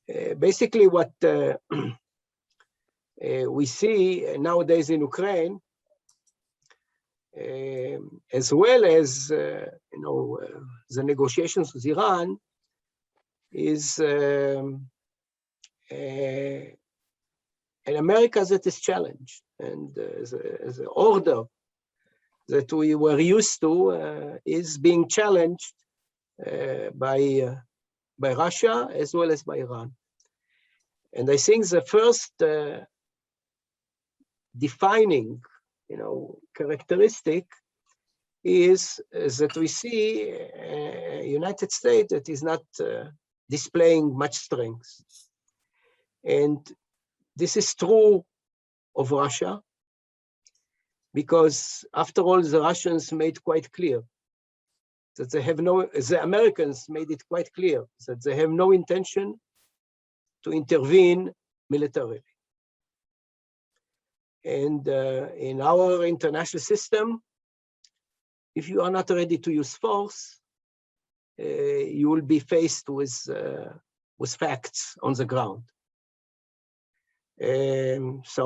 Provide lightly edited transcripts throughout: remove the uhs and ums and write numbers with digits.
Basically, what we see nowadays in Ukraine, as well as the negotiations with Iran, is an America that is challenged, and the order that we were used to is being challenged by Russia as well as by Iran. And I think the first defining, characteristic is that we see a United States that is not displaying much strength. And this is true of Russia, because after all, the Russians made quite clear that the Americans made it quite clear that they have no intention to intervene militarily. And in our international system, if you are not ready to use force, you will be faced with facts on the ground. So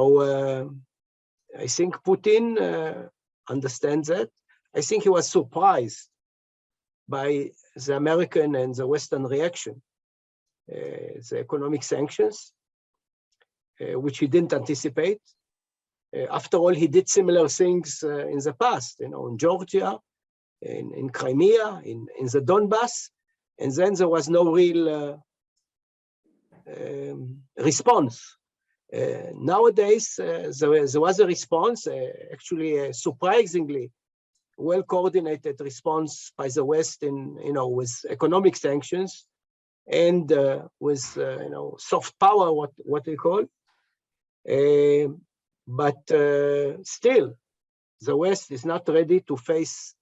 I think Putin understands that. I think he was surprised by the American and the Western reaction, the economic sanctions, which he didn't anticipate. After all, he did similar things in the past, in Georgia, in Crimea, in the Donbass, and then there was no real response. Nowadays, there was a response, actually a surprisingly well-coordinated response by the West with economic sanctions and with soft power, what we call. But still, the West is not ready to face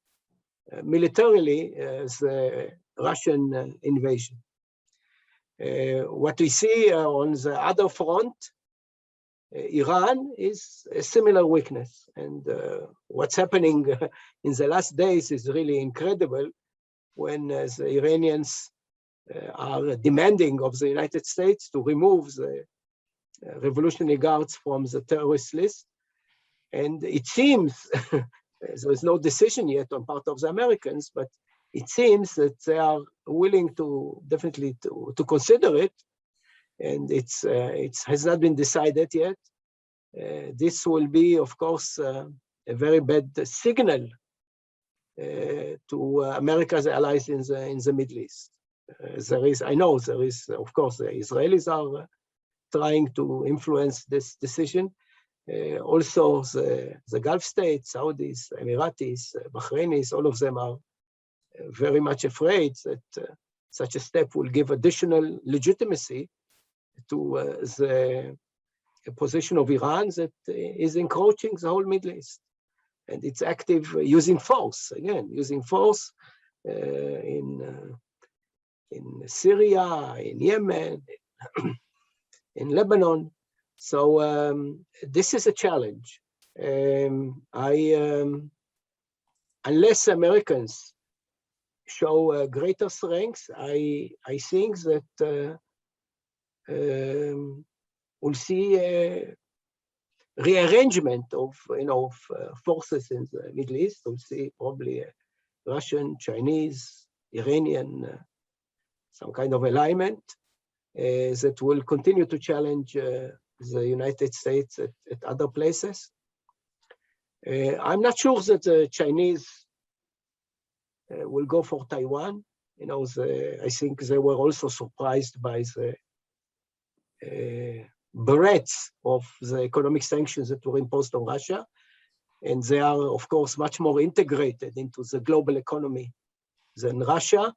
militarily the Russian invasion. What we see on the other front, Iran, is a similar weakness. And what's happening in the last days is really incredible when the Iranians are demanding of the United States to remove the Revolutionary Guards from the terrorist list. And it seems, there is no decision yet on part of the Americans, but it seems that they are willing to definitely to consider it. And it has not been decided yet. This will be, of course, a very bad signal to America's allies in the Middle East. I know there is, of course, the Israelis are trying to influence this decision. Also, the Gulf states, Saudis, Emiratis, Bahrainis, all of them are very much afraid that such a step will give additional legitimacy to the position of Iran that is encroaching the whole Middle East. And it's active using force, again, using force in Syria, in Yemen, in Lebanon. So this is a challenge. Unless Americans show greater strength, I think that we'll see a rearrangement of forces in the Middle East. We'll see probably a Russian, Chinese, Iranian, some kind of alignment that will continue to challenge the United States at other places. I'm not sure that the Chinese will go for Taiwan. I think they were also surprised by the breadth of the economic sanctions that were imposed on Russia. And they are, of course, much more integrated into the global economy than Russia.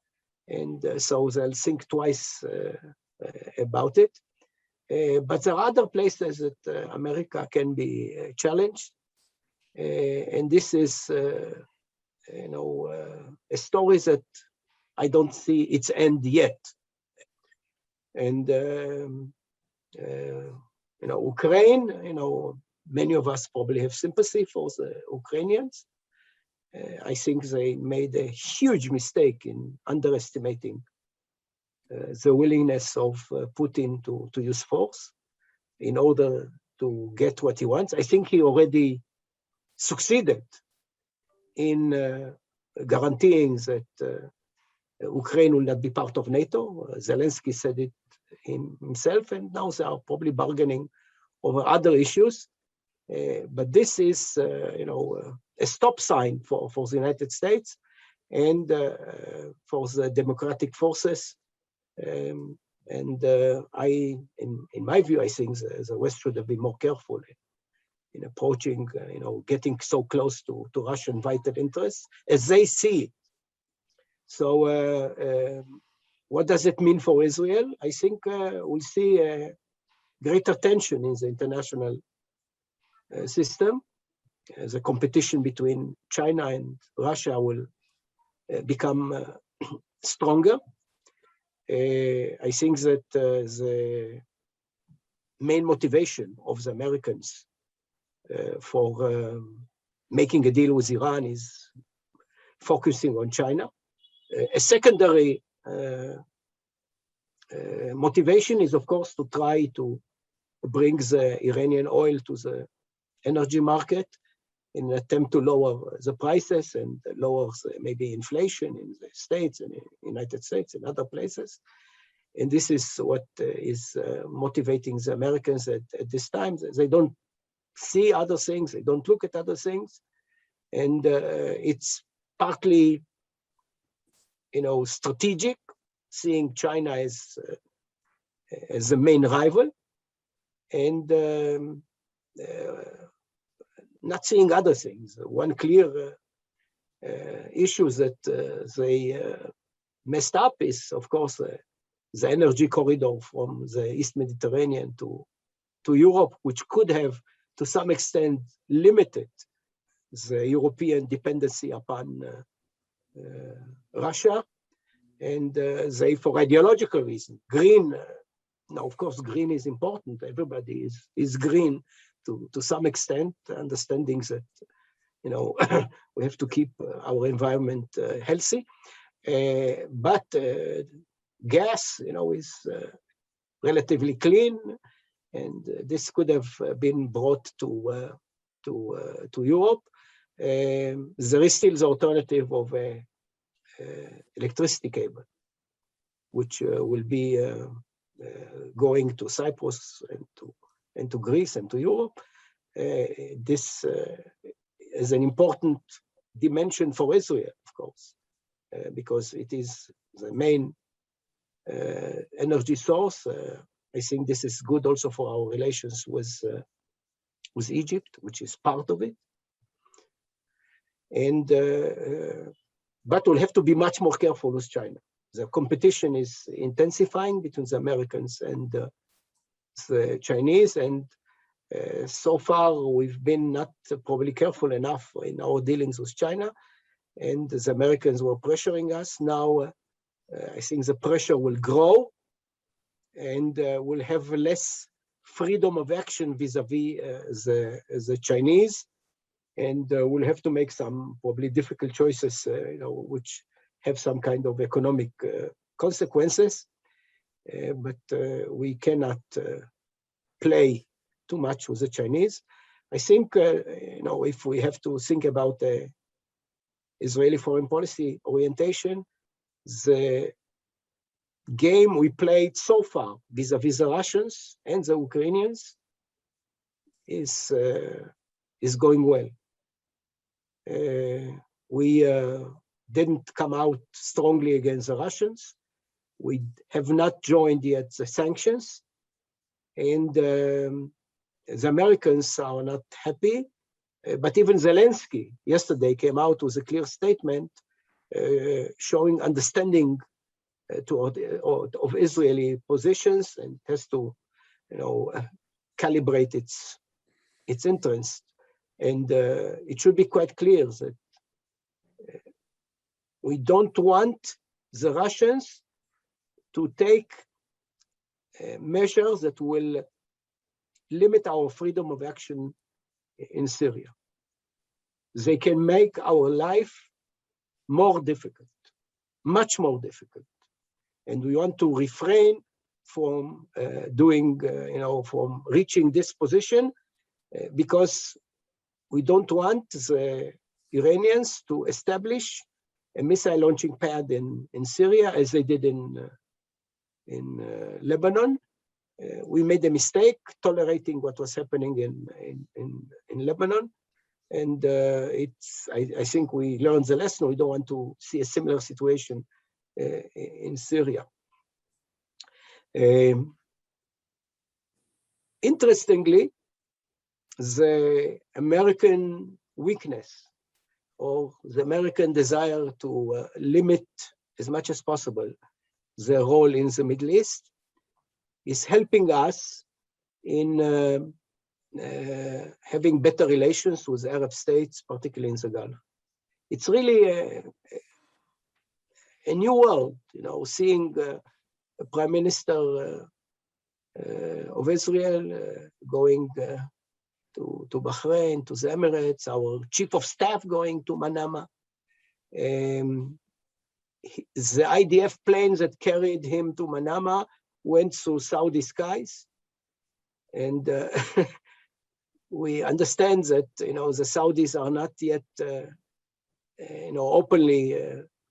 And so they'll think twice about it. But there are other places that America can be challenged. And this is, a story that I don't see its end yet. And, Ukraine, many of us probably have sympathy for the Ukrainians. I think they made a huge mistake in underestimating the willingness of Putin to use force in order to get what he wants. I think he already succeeded in guaranteeing that Ukraine will not be part of NATO. Zelensky said it himself, and now they are probably bargaining over other issues. But this is, a stop sign for the United States and for the democratic forces. In my view, I think the West should have been more careful in approaching, getting so close to Russian vital interests as they see it. So what does it mean for Israel? I think we'll see greater tension in the international system. The competition between China and Russia will become stronger. I think that the main motivation of the Americans for making a deal with Iran is focusing on China. A secondary motivation is, of course, to try to bring the Iranian oil to the energy market in an attempt to lower the prices and lower maybe inflation in the States and in the United States and other places. And this is what is motivating the Americans at this time. They don't see other things, they don't look at other things. And it's partly, strategic, seeing China as the main rival, and not seeing other things. One clear issue that they messed up is, of course, the energy corridor from the East Mediterranean to Europe, which could have, to some extent, limited the European dependency upon Russia. And they, for ideological reasons, green, now, of course, green is important. Everybody is green to some extent, understanding that, we have to keep our environment healthy. But gas, is relatively clean, and this could have been brought to Europe. There is still the alternative of a electricity cable, which will be going to Cyprus and to Greece and to Europe. This is an important dimension for Israel, of course, because it is the main energy source. I think this is good also for our relations with Egypt, which is part of it. And but we'll have to be much more careful with China. The competition is intensifying between the Americans and the Chinese, and so far we've been not probably careful enough in our dealings with China, and the Americans were pressuring us. Now I think the pressure will grow, and we'll have less freedom of action vis-a-vis the Chinese, and we'll have to make some probably difficult choices, which have some kind of economic consequences, but we cannot play too much with the Chinese. I think, if we have to think about the Israeli foreign policy orientation, the game we played so far vis-a-vis the Russians and the Ukrainians is going well. We didn't come out strongly against the Russians. We have not joined yet the sanctions, and the Americans are not happy. But even Zelensky yesterday came out with a clear statement showing understanding of Israeli positions, and has to, calibrate its interest. And it should be quite clear that we don't want the Russians to take measures that will limit our freedom of action in Syria. They can make our life more difficult, much more difficult. And we want to refrain from from reaching this position because we don't want the Iranians to establish a missile launching pad in Syria as they did in Lebanon. We made a mistake tolerating what was happening in Lebanon. And I think we learned the lesson. We don't want to see a similar situation in Syria. Interestingly, the American weakness or the American desire to limit as much as possible their role in the Middle East is helping us in having better relations with Arab states, particularly in the Gulf. It's really a new world, seeing a prime minister of Israel going to Bahrain, to the Emirates, our chief of staff going to Manama. The IDF planes that carried him to Manama went through Saudi skies. And we understand that, the Saudis are not yet, openly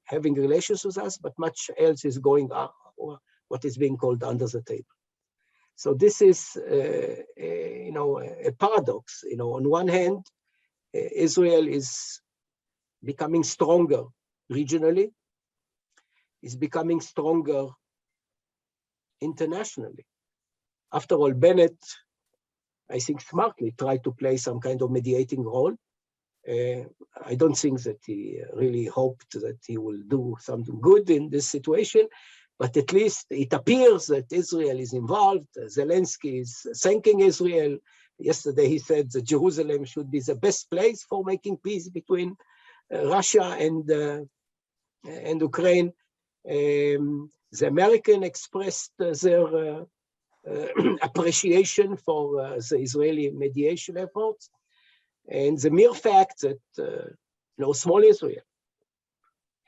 having relations with us, but much else is going on, or what is being called under the table. So this is, a paradox. On one hand, Israel is becoming stronger regionally, is becoming stronger internationally. After all, Bennett, I think smartly tried to play some kind of mediating role. I don't think that he really hoped that he will do something good in this situation, but at least it appears that Israel is involved. Zelensky is thanking Israel. Yesterday he said that Jerusalem should be the best place for making peace between Russia and Ukraine. The American expressed their appreciation for the Israeli mediation efforts. And the mere fact that small Israel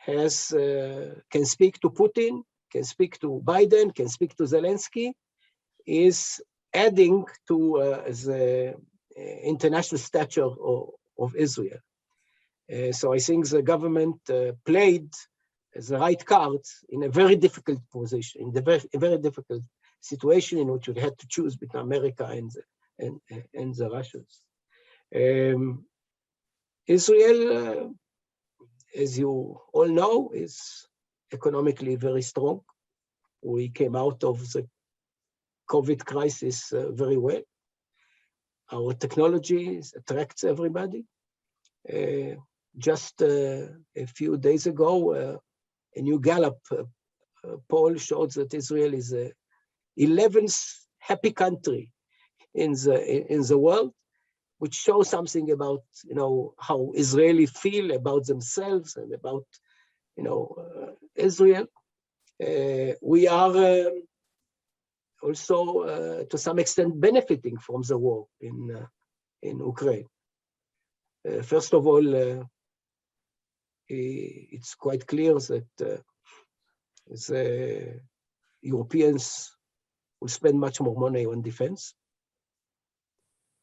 can speak to Putin, can speak to Biden, can speak to Zelensky, is adding to the international stature of Israel. So I think the government played the right cards in a very difficult position, in a very difficult situation in which we had to choose between America and the Russians. Israel, as you all know, is economically very strong. We came out of the COVID crisis very well. Our technology attracts everybody. Just a few days ago, a new Gallup poll showed that Israel is the 11th happy country in the world, which shows something about how Israelis feel about themselves and about Israel. We are also to some extent benefiting from the war in Ukraine. First of all, it's quite clear that the Europeans will spend much more money on defense.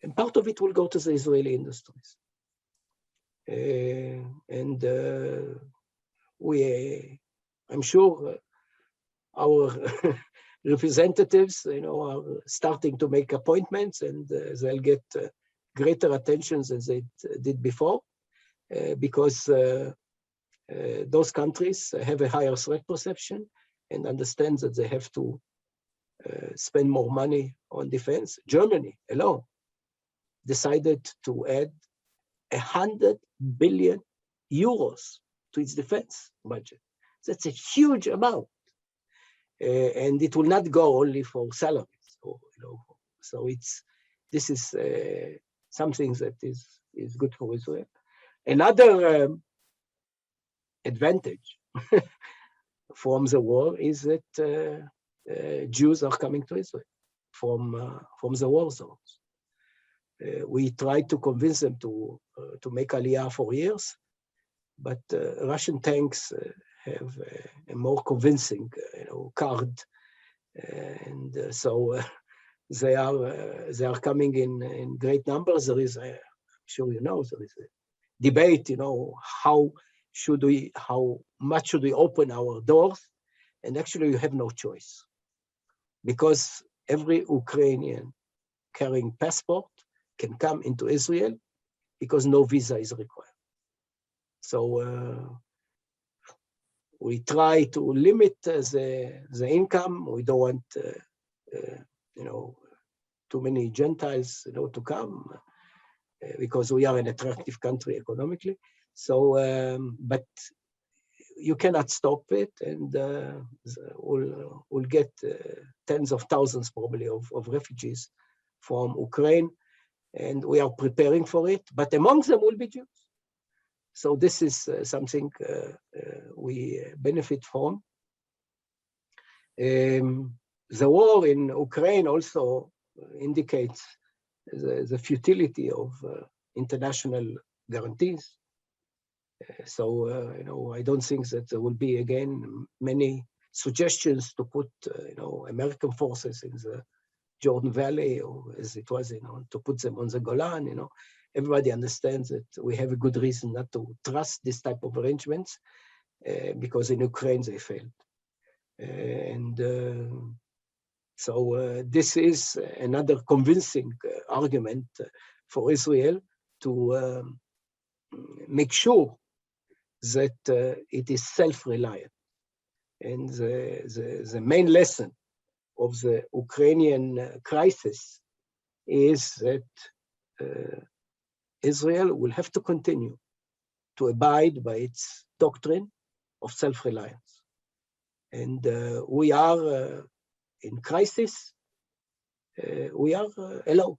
And part of it will go to the Israeli industries. I'm sure our representatives, are starting to make appointments, and they'll get greater attention than they did before, because those countries have a higher threat perception and understand that they have to spend more money on defense. Germany alone decided to add 100 billion euros to its defense budget. That's a huge amount. And it will not go only for salaries. So this is something that is good for Israel. Another advantage from the war is that Jews are coming to Israel from the war zones. We tried to convince them to make Aliyah for years, but Russian tanks have a more convincing, card, and so they are coming in great numbers. There is, I'm sure you know, there is a debate, how much should we open our doors, and actually you have no choice, because every Ukrainian carrying passport can come into Israel because no visa is required. So we try to limit the income. We don't want, too many Gentiles, to come, because we are an attractive country economically. So, but you cannot stop it, and we'll get tens of thousands probably of refugees from Ukraine, and we are preparing for it, but among them will be Jews. So this is something we benefit from. The war in Ukraine also indicates the futility of international guarantees. So, I don't think that there will be, again, many suggestions to put, American forces in the Jordan Valley, or as it was, to put them on the Golan. Everybody understands that we have a good reason not to trust this type of arrangements, because in Ukraine they failed. So this is another convincing argument for Israel to make sure that it is self-reliant. And the main lesson of the Ukrainian crisis is that Israel will have to continue to abide by its doctrine of self-reliance. And we are in crisis, we are alone,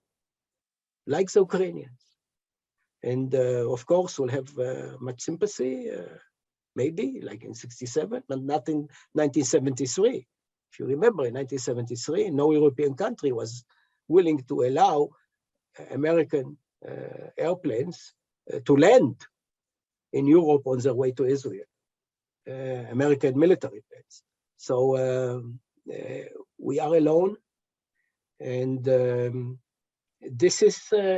like the Ukrainians. And of course, we'll have much sympathy, maybe like in 1967, but not in 1973. If you remember, in 1973, no European country was willing to allow American airplanes to land in Europe on their way to Israel, American military planes. So we are alone, and this is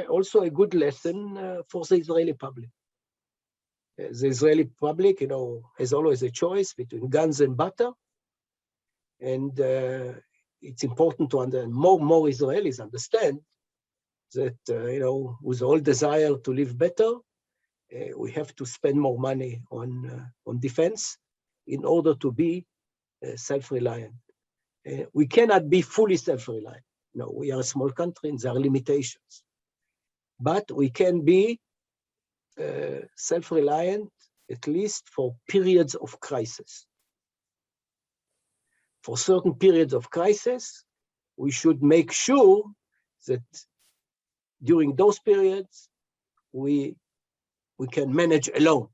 also a good lesson for the Israeli public. The Israeli public, has always a choice between guns and butter, and it's important to understand. More Israelis understand that, with all desire to live better, we have to spend more money on defense in order to be self-reliant. We cannot be fully self-reliant. No, we are a small country and there are limitations. But we can be self-reliant at least for periods of crisis. For certain periods of crisis, we should make sure that during those periods, we can manage alone.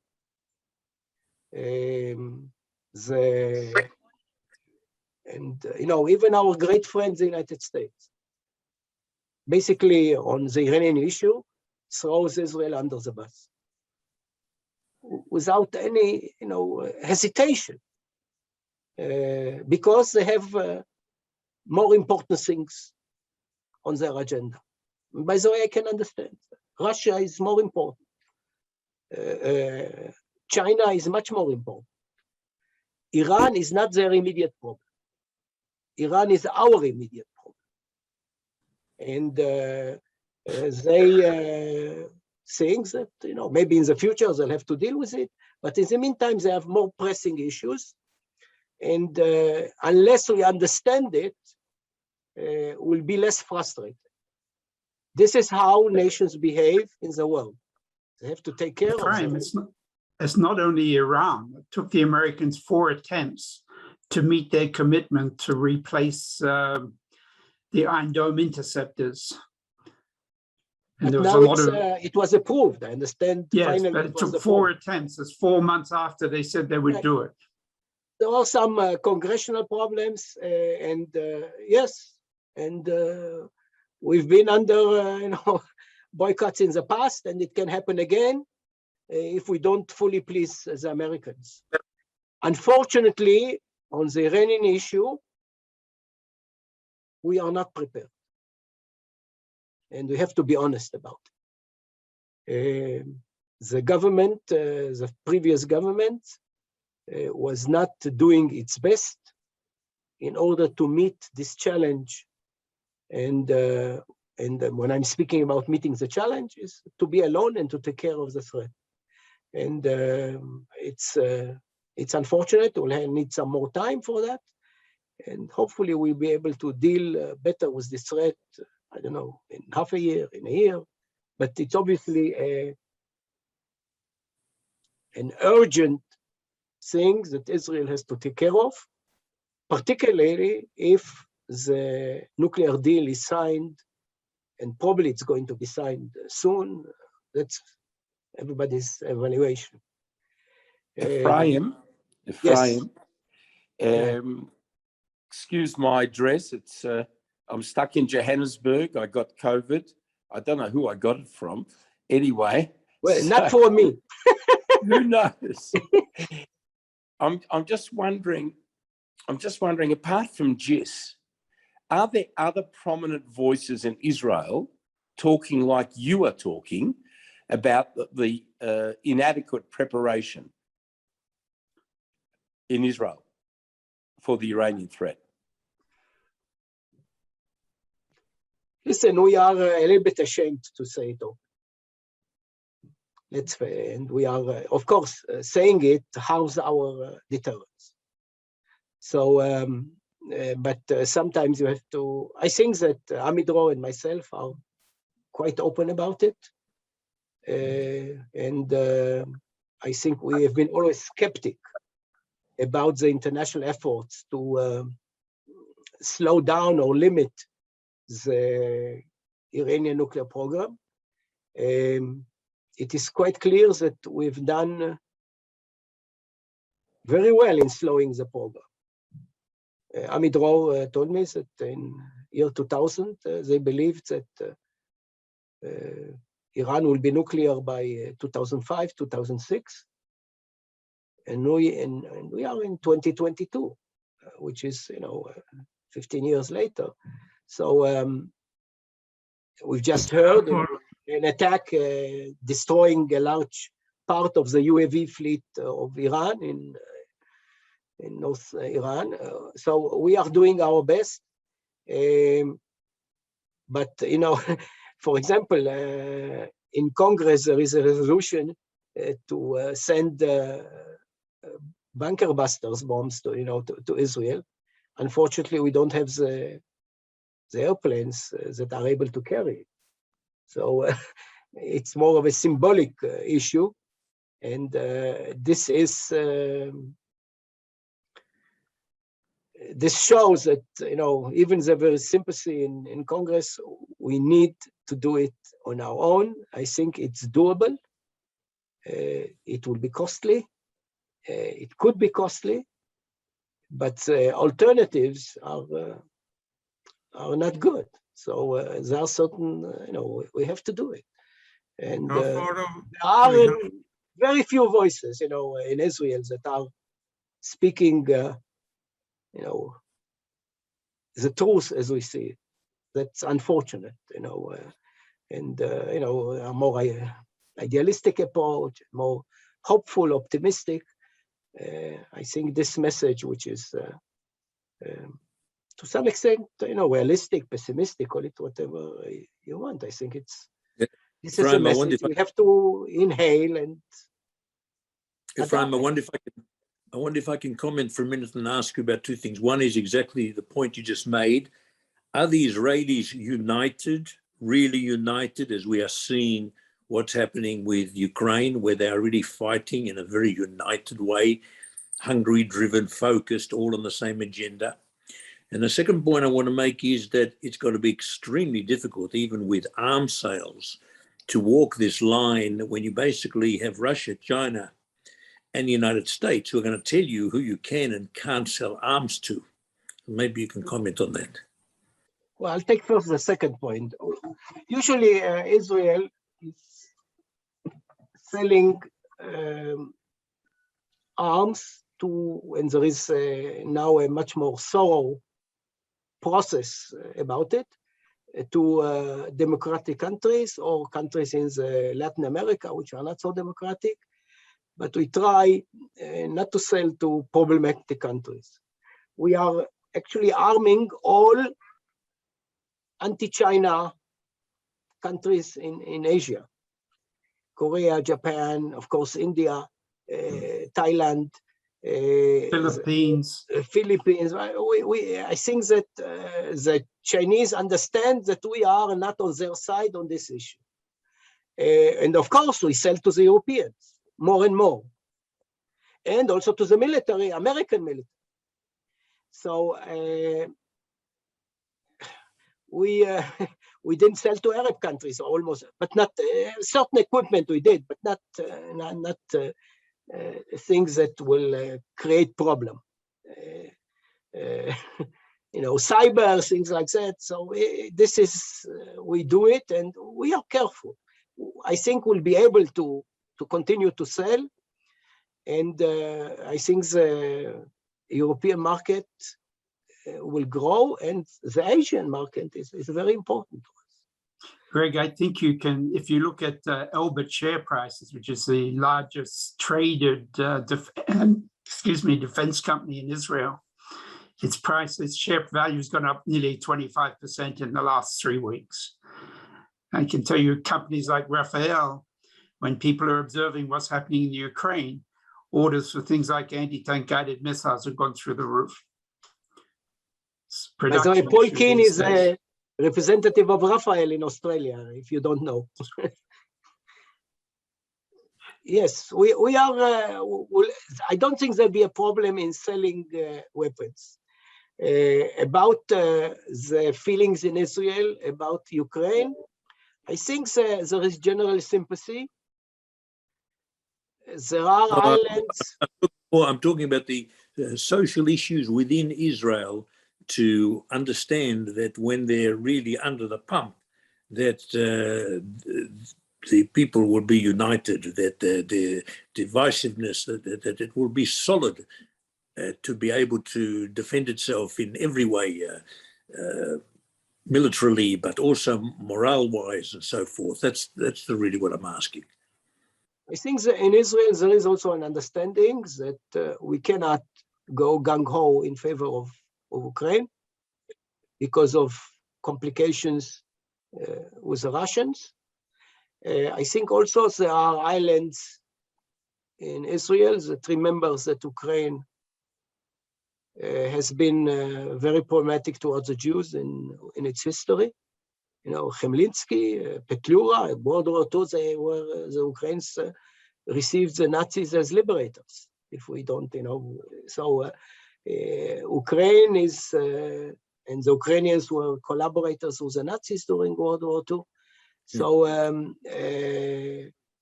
Even our great friends, the United States, basically on the Iranian issue, throws Israel under the bus without any, hesitation, because they have more important things on their agenda. And by the way, I can understand. Russia is more important. China is much more important. Iran is not their immediate problem. Iran is our immediate problem. And they think that, maybe in the future they'll have to deal with it, but in the meantime, they have more pressing issues. And unless we understand it, we'll be less frustrated. This is how nations behave in the world. They have to take care Efraim, of them. It's not only Iran. It took the Americans 4 attempts to meet their commitment to replace the Iron Dome interceptors. And there was a lot of it was approved. I understand. Yes, finally but it took 4 attempts. It's 4 months after they said they would do it. There are some congressional problems, and yes, and we've been under boycotts in the past, and it can happen again if we don't fully please the Americans. Unfortunately, on the Iranian issue, we are not prepared. And we have to be honest about it. The government, the previous government, was not doing its best in order to meet this challenge. And when I'm speaking about meeting the challenge, is to be alone and to take care of the threat. And it's unfortunate. We'll need some more time for that. And hopefully we'll be able to deal better with this threat, I don't know, in half a year, in a year. But it's obviously an urgent thing that Israel has to take care of, particularly if the nuclear deal is signed, and probably it's going to be signed soon. That's everybody's evaluation. Efraim, Yes. Excuse my address. It's I'm stuck in Johannesburg. I got COVID. I don't know who I got it from. Anyway, Well, not for me. Who knows? I'm just wondering. Apart from JISS, are there other prominent voices in Israel talking like you are talking about the inadequate preparation in Israel for the Iranian threat? Listen, we are a little bit ashamed to say it all. And we are, of course, saying it harms our deterrence. So, but sometimes you have to, I think that Amidro and myself are quite open about it. And I think we have been always skeptic about the international efforts to slow down or limit the Iranian nuclear program. It is quite clear that we've done very well in slowing the program. Amidro told me that in year 2000, they believed that Iran will be nuclear by 2005, 2006. And we are in 2022, which is, 15 years later. So we've just heard an attack destroying a large part of the UAV fleet of Iran in North Iran. So we are doing our best. But, for example, in Congress, there is a resolution to send bunker busters bombs to Israel. Unfortunately, we don't have the airplanes that are able to carry it. So it's more of a symbolic issue. And this shows that, even the very sympathy in Congress, we need to do it on our own. I think it's doable. It will be costly. It could be costly, but alternatives are not good. So there are certain, we have to do it. And there are very few voices, in Israel that are speaking, the truth as we see it. That's unfortunate, and, a more idealistic approach, more hopeful, optimistic. I think this message, which is to some extent, realistic, pessimistic, call it whatever you want. I think this is a message we have to inhale and. Efraim, I wonder if I can comment for a minute and ask you about two things. One is exactly the point you just made. Are the Israelis united, really united, as we are seeing what's happening with Ukraine, where they're really fighting in a very united way, Hungary-driven, focused, all on the same agenda? And the second point I want to make is that it's got to be extremely difficult, even with arms sales, to walk this line when you basically have Russia, China, and the United States who are going to tell you who you can and can't sell arms to. Maybe you can comment on that. Well, I'll take first the second point. Usually, Israel is selling arms and there is now a much more thorough process about it, to democratic countries or countries in Latin America, which are not so democratic, but we try not to sell to problematic countries. We are actually arming all anti-China countries in Asia. Korea, Japan, of course, India, Thailand, Philippines. Philippines. I think that the Chinese understand that we are not on their side on this issue. And of course, we sell to the Europeans more and more, and also to the military, American military. So we didn't sell to Arab countries almost, but not certain equipment we did, but not things that will create problem. Cyber, things like that. So this is, we do it and we are careful. I think we'll be able to continue to sell. And I think the European market will grow, and the Asian market is very important to us. Greg, I think you can, if you look at Elbit share prices, which is the largest traded defense company in Israel, its share value has gone up nearly 25% in the last 3 weeks. I can tell you companies like Rafael, when people are observing what's happening in Ukraine, orders for things like anti-tank guided missiles have gone through the roof. By the way, Paul Keane is a representative of Rafael in Australia, if you don't know. Yes, we are, I don't think there'll be a problem in selling weapons. About the feelings in Israel, about Ukraine, I think there is general sympathy. There are islands. I'm talking about the social issues within Israel, to understand that when they're really under the pump, that the people will be united, that the divisiveness, that it will be solid to be able to defend itself in every way, militarily, but also morale-wise and so forth. That's really what I'm asking. I think that in Israel, there is also an understanding that we cannot go gung-ho in favor of Ukraine because of complications with the Russians. I think also there are islands in Israel that remembers that Ukraine has been very problematic towards the Jews in its history. Chemlinsky, Petlura, World War II, the Ukrainians received the Nazis as liberators. If we don't, so Ukraine is, and the Ukrainians were collaborators with the Nazis during World War II. So,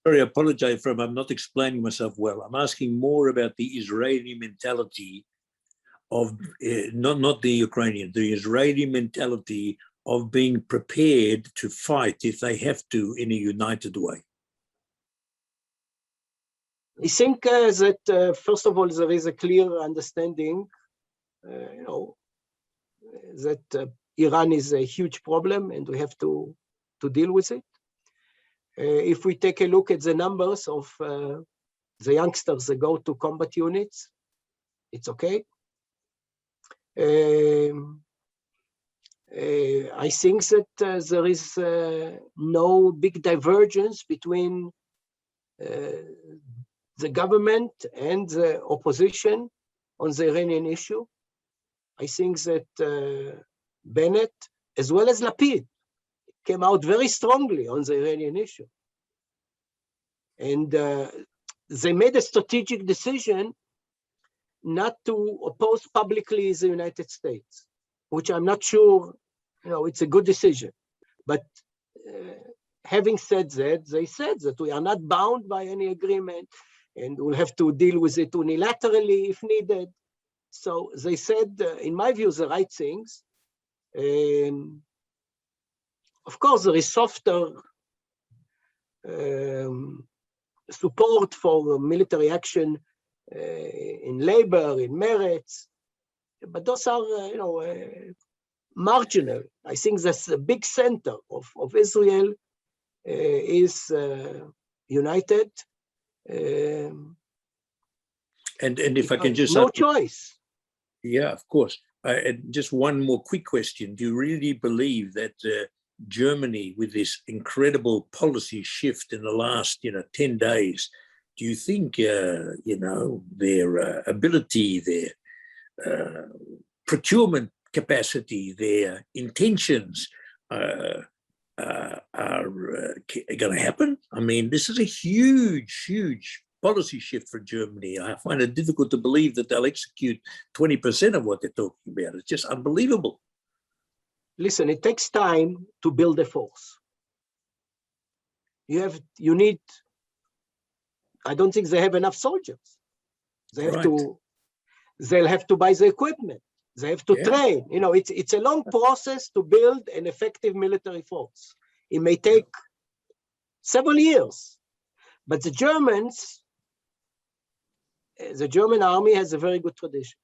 sorry, I apologize for I'm not explaining myself well. I'm asking more about the Israeli mentality of, not the Ukrainian, the Israeli mentality of being prepared to fight if they have to in a united way. I think that, first of all, there is a clear understanding, that Iran is a huge problem and we have to deal with it. If we take a look at the numbers of the youngsters that go to combat units, it's okay. I think that there is no big divergence between the government and the opposition on the Iranian issue. I think that Bennett, as well as Lapid, came out very strongly on the Iranian issue. And they made a strategic decision not to oppose publicly the United States, which I'm not sure, it's a good decision. But having said that, they said that we are not bound by any agreement and we'll have to deal with it unilaterally if needed. So they said, in my view, the right things. Of course, there is softer support for military action in labor, in merits, but those are, marginal. I think that's the big center of Israel is united. And if I can just no choice. Yeah, of course. And just one more quick question. Do you really believe that Germany, with this incredible policy shift in the last, 10 days, do you think, their ability, their procurement capacity, their intentions are going to happen? I mean, this is a huge, huge policy shift for Germany. I find it difficult to believe that they'll execute 20% of what they're talking about. It's just unbelievable. Listen, it takes time to build a force. You need, I don't think they have enough soldiers. They'll have to buy the equipment. They have to train. It's a long process to build an effective military force. It may take several years, but the German army has a very good tradition.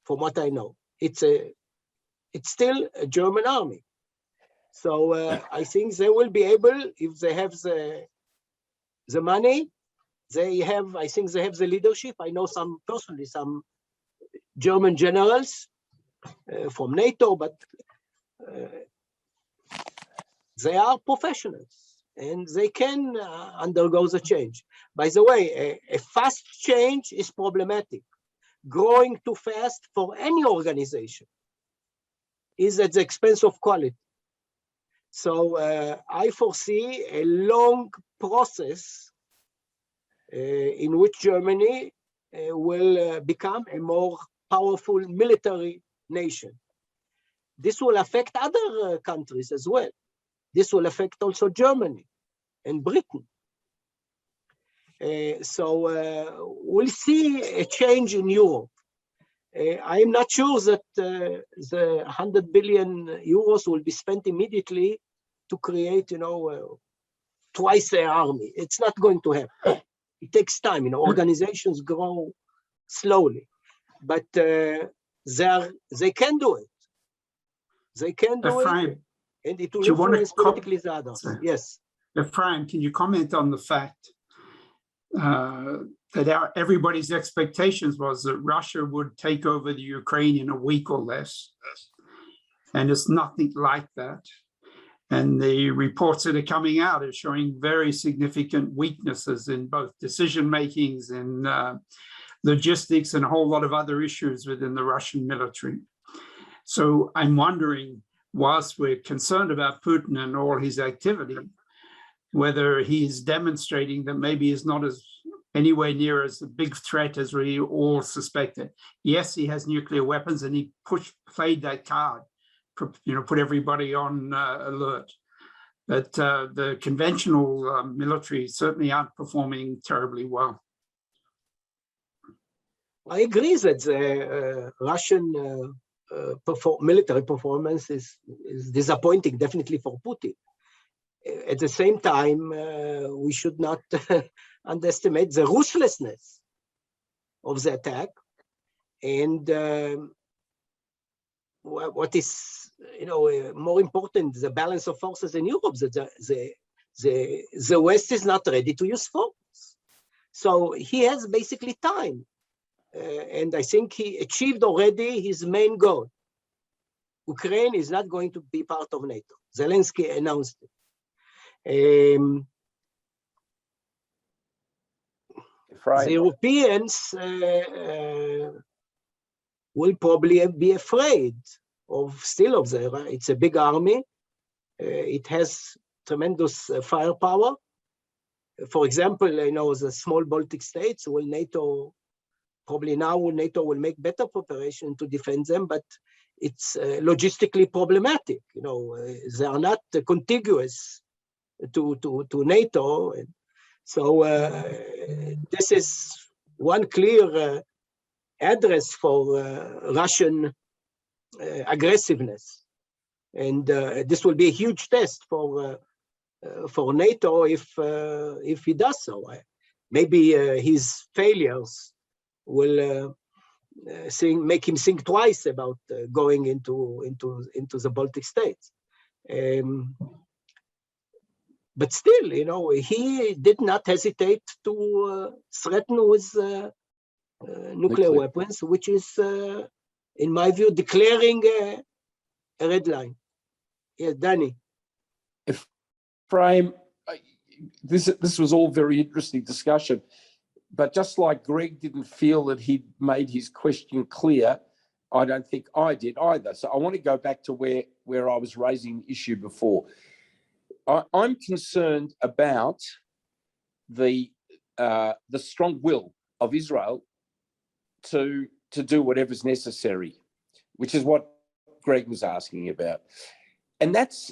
From what I know, it's still a German army. So I think they will be able, if they have the money, I think they have the leadership. I know some German generals from NATO, but they are professionals and they can undergo the change. By the way, a fast change is problematic. Growing too fast for any organization is at the expense of quality. So I foresee a long process in which Germany will become a more powerful military nation. This will affect other countries as well. This will affect also Germany and Britain. So we'll see a change in Europe. I'm not sure that the 100 billion euros will be spent immediately to create, twice the army. It's not going to happen. It takes time. Organizations grow slowly, but they can do it. They can do Efraim, it, and it will influence politically the others. Yes. Efraim, can you comment on the fact that everybody's expectations was that Russia would take over the Ukraine in a week or less, and it's nothing like that. And the reports that are coming out are showing very significant weaknesses in both decision makings and logistics and a whole lot of other issues within the Russian military. So I'm wondering, whilst we're concerned about Putin and all his activity, whether he's demonstrating that maybe he's not as anywhere near as a big threat as we all suspected. Yes, he has nuclear weapons, and he played that card, put everybody on alert. But the conventional military certainly aren't performing terribly well. I agree that the Russian military performance is disappointing, definitely for Putin. At the same time, we should not underestimate the ruthlessness of the attack. And what is, more important, the balance of forces in Europe, that the West is not ready to use force. So he has basically time. And I think he achieved already his main goal. Ukraine is not going to be part of NATO. Zelensky announced it. The Europeans will probably be afraid of it's a big army. It has tremendous firepower. For example, the small Baltic states, NATO will make better preparation to defend them, but it's logistically problematic. They are not contiguous to NATO. So this is one clear address for Russian aggressiveness. And this will be a huge test for NATO if he does so. maybe his failures will make him think twice about going into the Baltic states. But still, he did not hesitate to threaten with nuclear weapons, which is, in my view, declaring a red line. Yes, Danny. Efraim, this was all very interesting discussion, but just like Greg didn't feel that he'd made his question clear, I don't think I did either. So I want to go back to where I was raising the issue before. I'm concerned about the strong will of Israel to do whatever's necessary, which is what Greg was asking about. And that's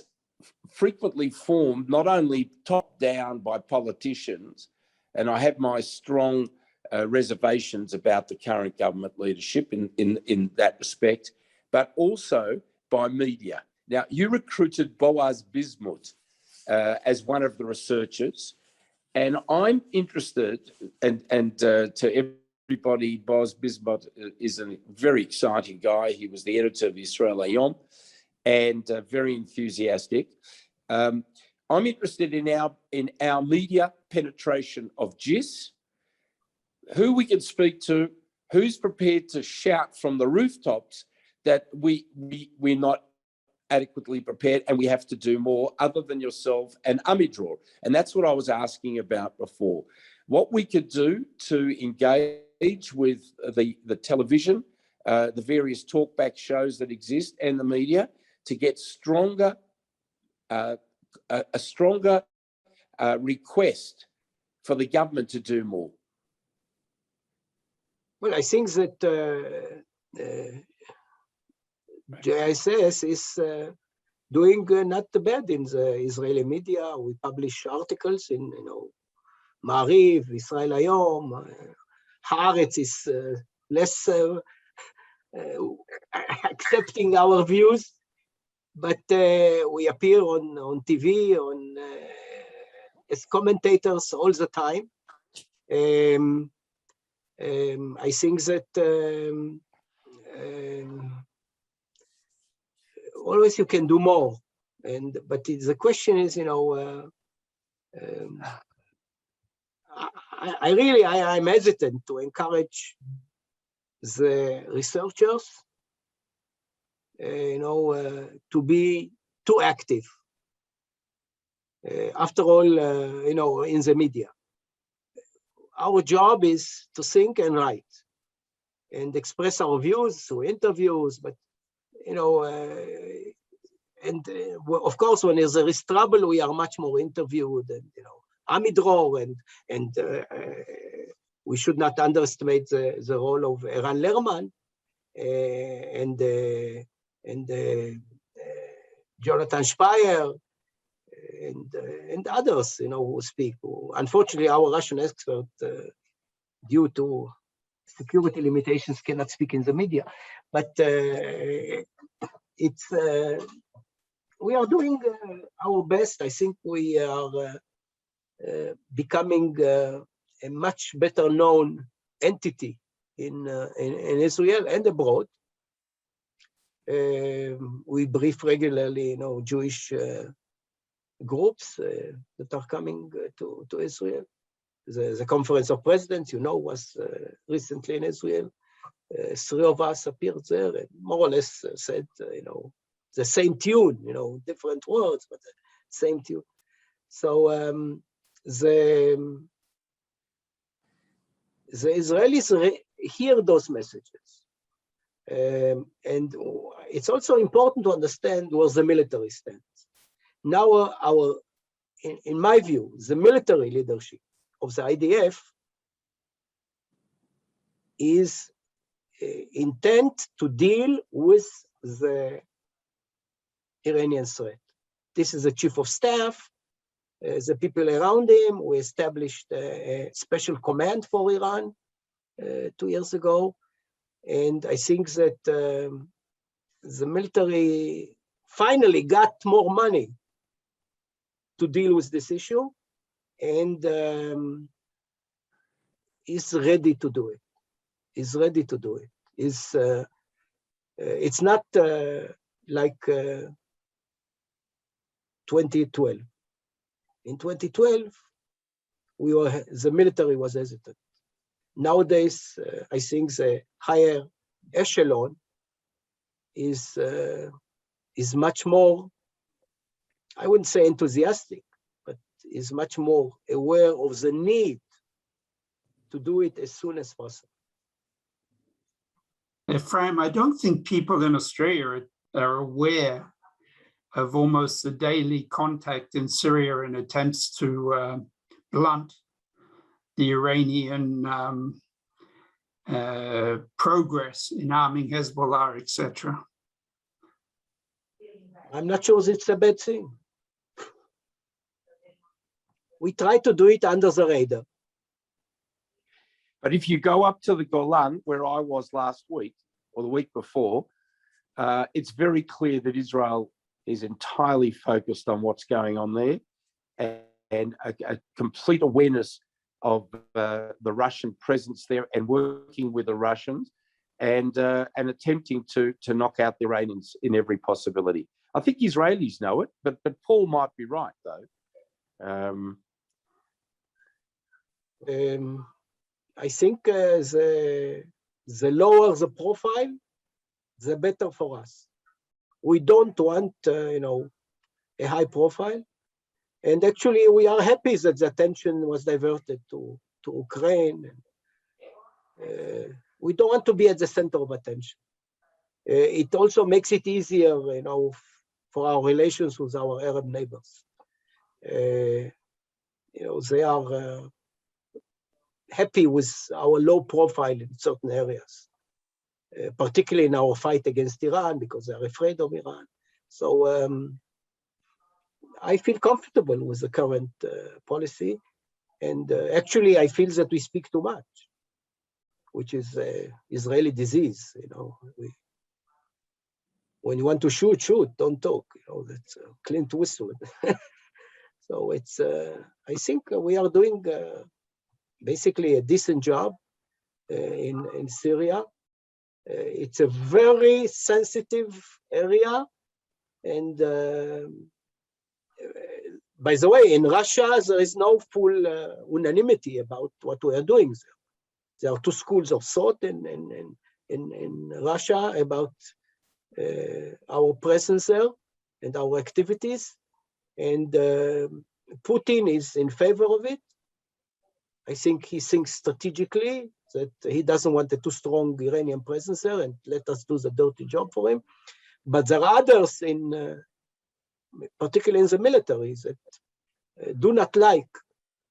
frequently formed not only top down by politicians, and I have my strong reservations about the current government leadership in that respect, but also by media. Now, you recruited Boaz Bismuth as one of the researchers, and I'm interested, and to everybody, Boaz Bismuth is a very exciting guy. He was the editor of Israel Hayom, and very enthusiastic. I'm interested in our media penetration of JISS, who we can speak to, who's prepared to shout from the rooftops that we're not adequately prepared and we have to do more, other than yourself and Amidror. And that's what I was asking about before. What we could do to engage with the television, the various talkback shows that exist, and the media, to get stronger, a stronger request for the government to do more. Well, I think that JISS is doing not bad in the Israeli media. We publish articles in, Ma'ariv, Israel Hayom. Haaretz is less accepting our views, but we appear on TV, as commentators all the time. I think that always you can do more, but the question is, I'm hesitant to encourage the researchers, to be too active. After all, in the media, our job is to think and write and express our views through interviews, but of course, when there is trouble, we are much more interviewed, and Amidror, and we should not underestimate the role of Eran Lerman and Jonathan Speyer and others, who speak. Unfortunately, our Russian expert, due to security limitations, cannot speak in the media. But we are doing our best. I think we are becoming a much better known entity in Israel and abroad. We brief regularly, Jewish groups that are coming to Israel. The Conference of Presidents, was recently in Israel. 3 of us appeared there and more or less said, the same tune, different words, but the same tune. So the Israelis hear those messages. And it's also important to understand where the military stands. Now, in my view, the military leadership of the IDF is intent to deal with the Iranian threat. This is the chief of staff, the people around him. We established a special command for Iran 2 years ago. And I think that the military finally got more money to deal with this issue. And is ready to do it. Is ready to do it. It's not like 2012. In 2012, the military was hesitant. Nowadays, I think the higher echelon is much more, I wouldn't say enthusiastic, but is much more aware of the need to do it as soon as possible. Efraim, I don't think people in Australia are aware of almost the daily contact in Syria and attempts to blunt the Iranian progress in arming Hezbollah, etc. I'm not sure it's a bad thing. We try to do it under the radar. But if you go up to the Golan, where I was last week or the week before, it's very clear that Israel is entirely focused on what's going on there, and a complete awareness of the Russian presence there, and working with the Russians, and attempting to knock out the Iranians in every possibility. I think Israelis know it, but Paul might be right though. I think the lower the profile, the better for us. We don't want, a high profile. And actually, we are happy that the attention was diverted to Ukraine. We don't want to be at the center of attention. It also makes it easier, for our relations with our Arab neighbors. They are happy with our low profile in certain areas, particularly in our fight against Iran, because they're afraid of Iran. So I feel comfortable with the current policy. And actually, I feel that we speak too much, which is Israeli disease. When you want to shoot, don't talk. That's Clint Eastwood. So it's, I think we are doing basically a decent job in Syria. It's a very sensitive area. And by the way, in Russia, there is no full unanimity about what we are doing there. There are two schools of thought in Russia about our presence there and our activities. And Putin is in favor of it. I think he thinks strategically that he doesn't want a too strong Iranian presence there and let us do the dirty job for him. But there are others, particularly in the military, that do not like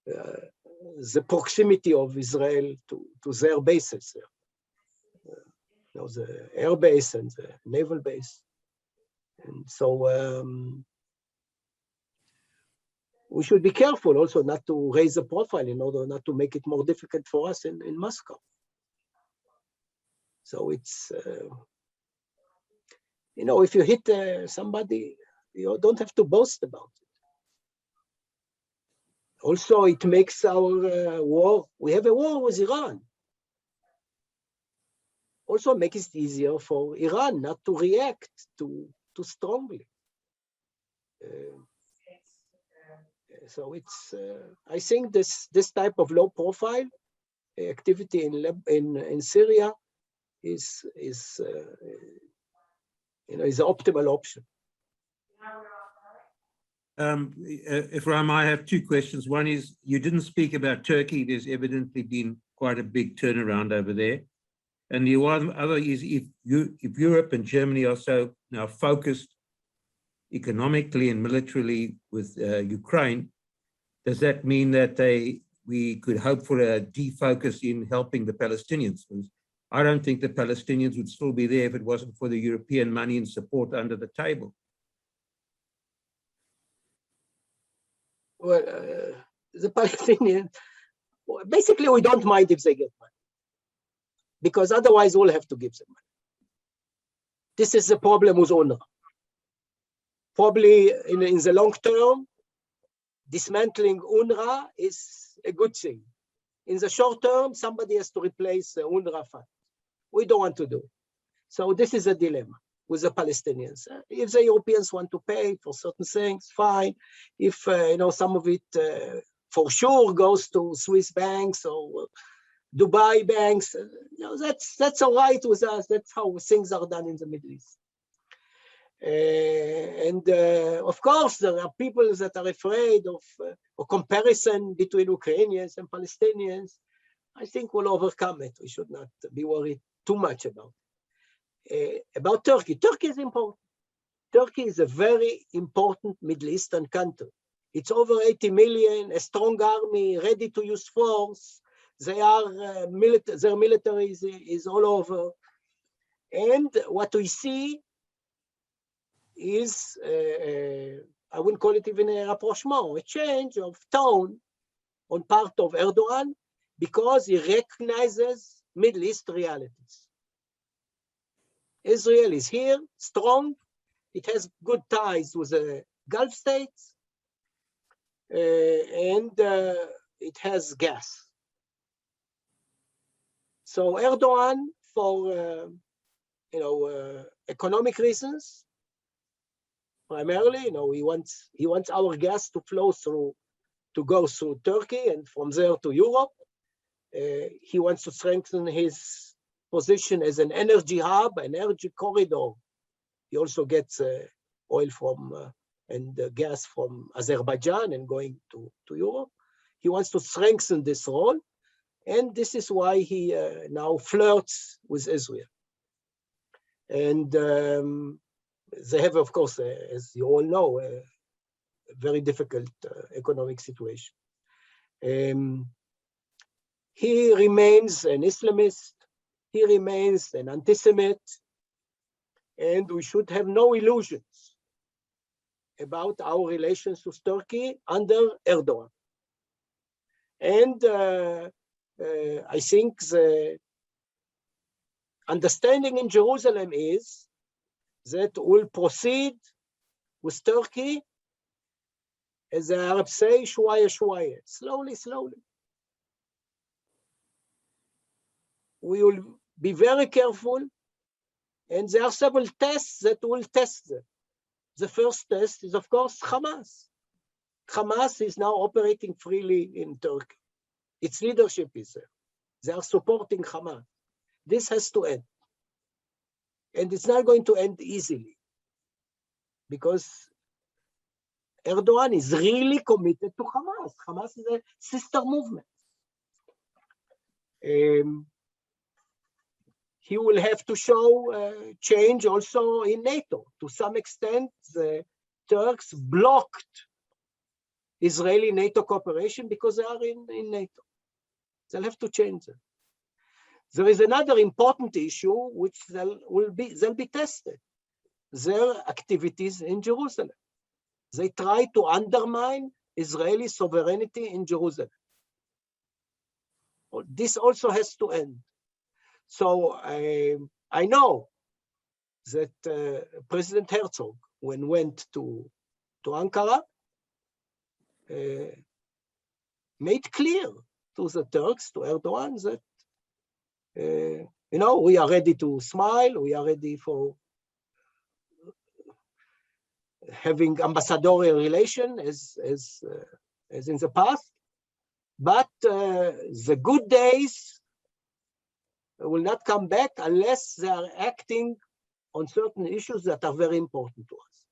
the proximity of Israel to their bases there. The air base and the naval base. And so we should be careful also not to raise the profile in order not to make it more difficult for us in Moscow. So it's, if you hit somebody, you don't have to boast about it. Also, it makes our war, we have a war with Iran. Also makes it easier for Iran not to react too strongly. So it's, I think this type of low profile activity in Syria is the optimal option. Efraim, I have two questions. One is, you didn't speak about Turkey. There's evidently been quite a big turnaround over there. And the other is, if Europe and Germany are so now focused economically and militarily with Ukraine, does that mean that we could hope for a defocus in helping the Palestinians? Because I don't think the Palestinians would still be there if it wasn't for the European money and support under the table. Well, the Palestinians, basically, we don't mind if they get money, because otherwise we'll have to give them money. This is the problem with UNRWA. Probably in the long term, dismantling UNRWA is a good thing. in the short term, somebody has to replace the UNRWA fund. We don't want to do it. So this is a dilemma with the Palestinians. If the Europeans want to pay for certain things, fine. If some of it for sure goes to Swiss banks or Dubai banks, that's all right with us. That's how things are done in the Middle East. Of course, there are people that are afraid of a comparison between Ukrainians and Palestinians. I think we'll overcome it. We should not be worried too much about it. About Turkey. Turkey is important. Turkey is a very important Middle Eastern country. It's over 80 million, a strong army, ready to use force. They are their military is all over. And what we see is, I wouldn't call it even a rapprochement, a change of tone on part of Erdogan, because he recognizes Middle East realities. Israel is here, strong. It has good ties with the Gulf states, and it has gas. So Erdogan, for economic reasons, primarily, he wants our gas to flow through, to go through Turkey and from there to Europe. He wants to strengthen his position as an energy hub, an energy corridor. He also gets oil from and gas from Azerbaijan and going to Europe. He wants to strengthen this role, and this is why he now flirts with Israel. And they have, of course, as you all know, a very difficult economic situation. He remains an Islamist. He remains an anti-Semite. And we should have no illusions about our relations with Turkey under Erdogan. And I think the understanding in Jerusalem is that we'll proceed with Turkey, as the Arabs say, shwaya shwaya, slowly, slowly. We will be very careful, and there are several tests that will test them. The first test is, of course, Hamas. Hamas is now operating freely in Turkey. Its leadership is there. They are supporting Hamas. This has to end. And it's not going to end easily, because Erdogan is really committed to Hamas. Hamas is a sister movement. He will have to show change also in NATO. To some extent, the Turks blocked Israeli NATO cooperation because they are in NATO. They'll have to change it. There is another important issue which they'll be tested. Their activities in Jerusalem. They try to undermine Israeli sovereignty in Jerusalem. This also has to end. So I know that President Herzog, when went to Ankara, made clear to the Turks, to Erdogan, that we are ready to smile, we are ready for having ambassadorial relation as in the past, but the good days will not come back unless they are acting on certain issues that are very important to us.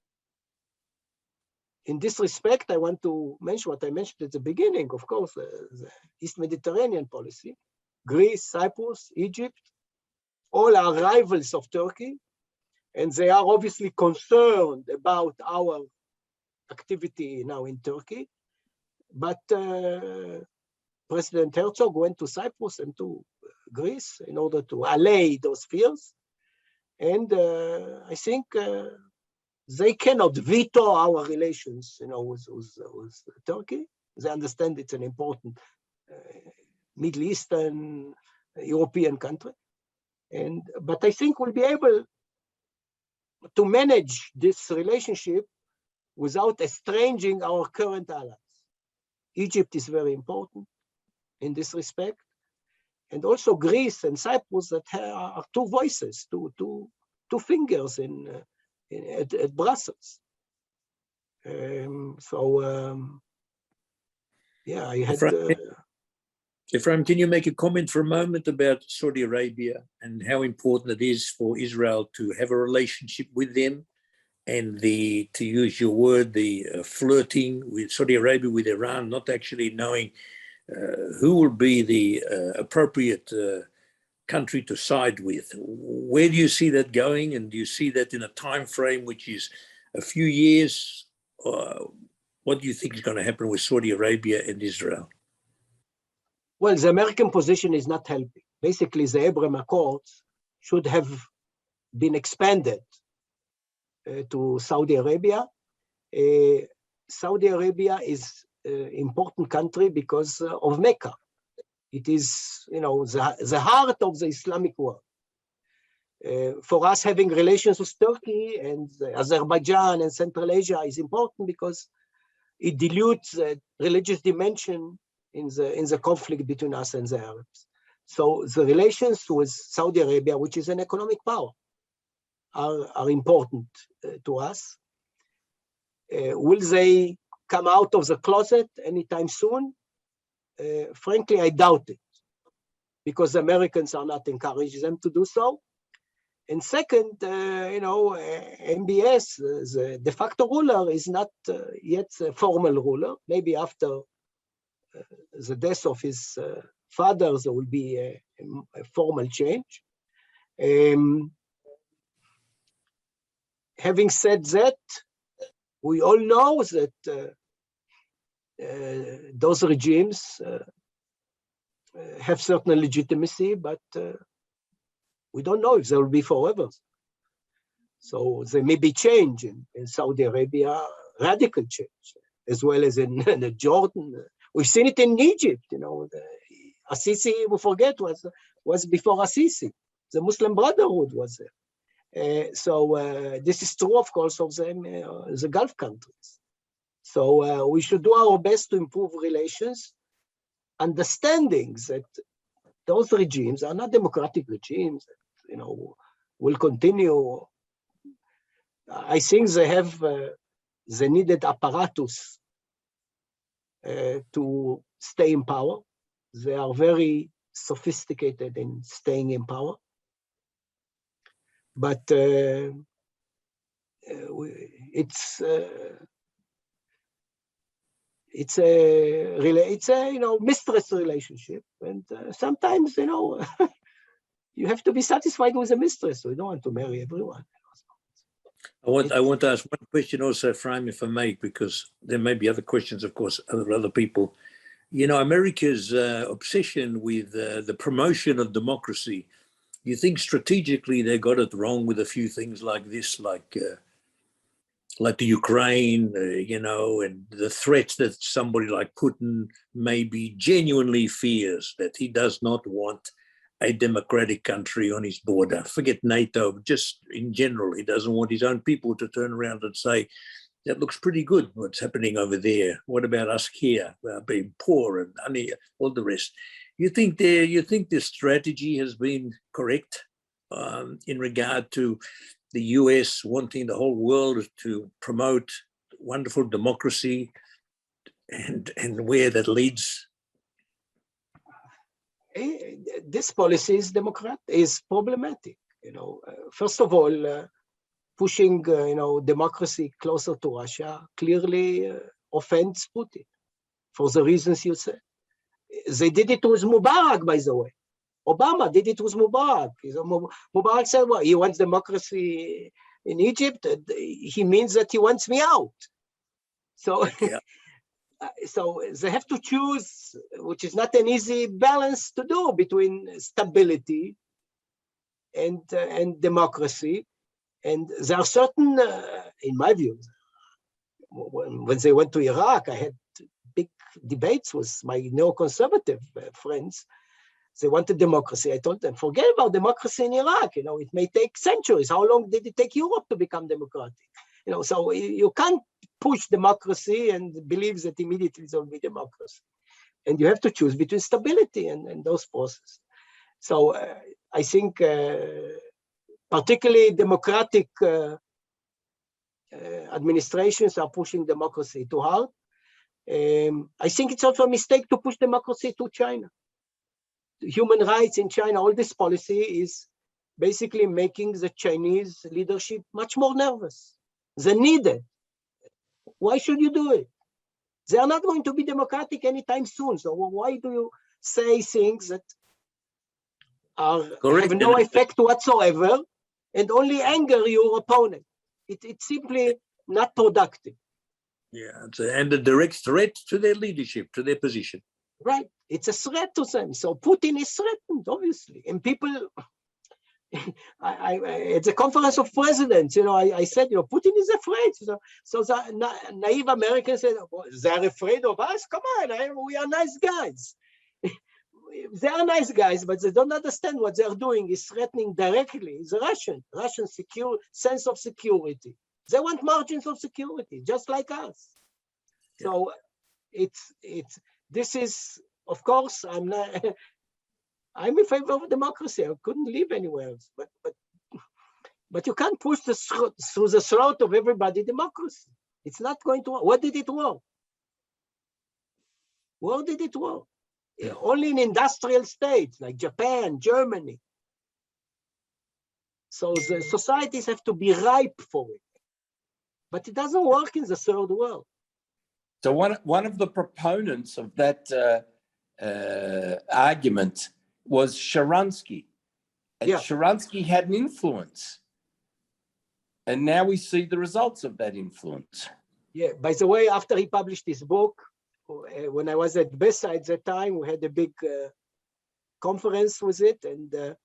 In this respect, I want to mention what I mentioned at the beginning, of course, the East Mediterranean policy. Greece, Cyprus, Egypt, all are rivals of Turkey, and they are obviously concerned about our activity now in Turkey. But President Herzog went to Cyprus and to Greece in order to allay those fears. And I think they cannot veto our relations, with Turkey. They understand it's an important Middle Eastern, European country. But I think we'll be able to manage this relationship without estranging our current allies. Egypt is very important. in this respect. And also Greece and Cyprus that are two voices, two fingers at Brussels. Yeah, I had. Efraim, can you make a comment for a moment about Saudi Arabia and how important it is for Israel to have a relationship with them, and to use your word, the flirting with Saudi Arabia, with Iran, not actually knowing who will be the appropriate country to side with? Where do you see that going? And do you see that in a time frame which is a few years? What do you think is going to happen with Saudi Arabia and Israel? Well, the American position is not helping. Basically, the Abraham Accords should have been expanded to Saudi Arabia. Saudi Arabia is an important country because of Mecca. It is, the heart of the Islamic world. For us, having relations with Turkey and Azerbaijan and Central Asia is important because it dilutes the religious dimension in the conflict between us and the Arabs. So the relations with Saudi Arabia, which is an economic power, are important to us. Will they come out of the closet anytime soon? Frankly, I doubt it, because the Americans are not encouraging them to do so. And second, MBS, the de facto ruler, is not yet a formal ruler. Maybe after the death of his father, there will be a formal change. Having said that, we all know that those regimes have certain legitimacy, but we don't know if they will be forever. So there may be change in Saudi Arabia, radical change, as well as in Jordan. We've seen it in Egypt. Assisi, we forget, was before Assisi. The Muslim Brotherhood was there. This is true, of course, of the Gulf countries. So we should do our best to improve relations, understanding that those regimes are not democratic regimes, will continue. I think they have the needed apparatus to stay in power. They are very sophisticated in staying in power. But it's a mistress relationship, and sometimes you have to be satisfied with a mistress. So you don't want to marry everyone. I want to ask one question also, Efraim, if I may, because there may be other questions, of course, other people. America's obsession with the promotion of democracy. You think strategically they got it wrong with a few things like this, like the Ukraine, and the threats that somebody like Putin maybe genuinely fears, that he does not want a democratic country on his border. Forget NATO, just in general, he doesn't want his own people to turn around and say, that looks pretty good, what's happening over there. What about us here, being poor and all the rest? You think this strategy has been correct in regard to the US wanting the whole world to promote wonderful democracy, and where that leads? This policy is problematic. First of all, pushing democracy closer to Russia clearly offends Putin for the reasons you said. They did it with Mubarak, by the way. Obama did it with Mubarak. Mubarak said, well, he wants democracy in Egypt. He means that he wants me out. So, yeah. So they have to choose, which is not an easy balance to do, between stability and democracy. And there are certain, in my view, when they went to Iraq, I had big debates with my neoconservative friends. They wanted democracy. I told them, forget about democracy in Iraq. It may take centuries. How long did it take Europe to become democratic? So you can't push democracy and believe that immediately there will be democracy. and you have to choose between stability and those processes. So I think particularly democratic administrations are pushing democracy too hard. I think it's also a mistake to push democracy to China. Human rights in China, all this policy is basically making the Chinese leadership much more nervous. They need it. Why should you do it? They are not going to be democratic anytime soon. So why do you say things that have no effect whatsoever and only anger your opponent? It's simply not productive. Yeah, and a direct threat to their leadership, to their position. Right. It's a threat to them. So Putin is threatened, obviously. And people, at the conference of presidents, I said, Putin is afraid. So the naive Americans said, well, they're afraid of us? Come on, we are nice guys. They are nice guys, but they don't understand what they're doing is threatening directly the Russian secure sense of security. They want margins of security, just like us. Yeah. So this is, of course, I'm in favor of democracy. I couldn't live anywhere else. But you can't push through the throat of everybody democracy. It's not going to work. What did it work? Where did it work? Yeah. Only in industrial states like Japan, Germany. So the societies have to be ripe for it. But it doesn't work in the third world. So one of the proponents of that argument was Sharansky. And yeah. Sharansky had an influence. And now we see the results of that influence. Yeah, by the way, after he published his book, when I was at BESA at that time, we had a big conference with it, and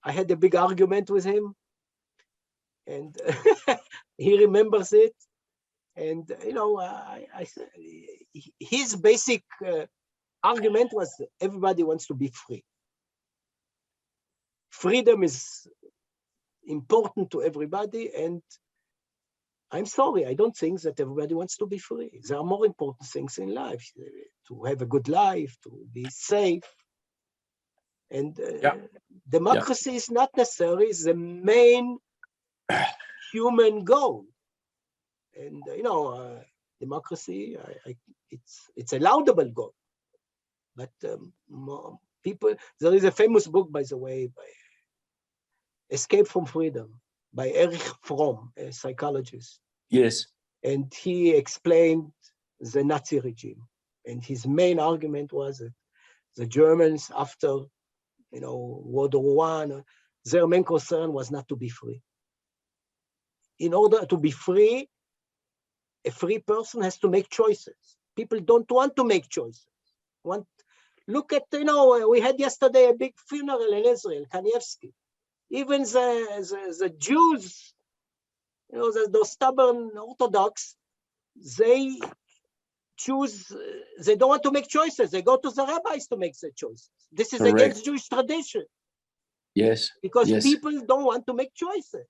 I had a big argument with him. And he remembers it. And, I said, his basic argument was everybody wants to be free. Freedom is important to everybody. And I'm sorry, I don't think that everybody wants to be free. There are more important things in life, to have a good life, to be safe. And democracy is not necessarily the main human goal. And, democracy, it's a laudable goal. But people, there is a famous book, by the way, by Escape from Freedom, by Erich Fromm, a psychologist. Yes. And he explained the Nazi regime. And his main argument was that the Germans, after, World War I, their main concern was not to be free. In order to be free, a free person has to make choices. People don't want to make choices. Look at, we had yesterday a big funeral in Israel, Kanievsky. Even the Jews, those stubborn Orthodox, they choose, they don't want to make choices. They go to the rabbis to make the choices. This is against Jewish tradition. Yes. Because people don't want to make choices.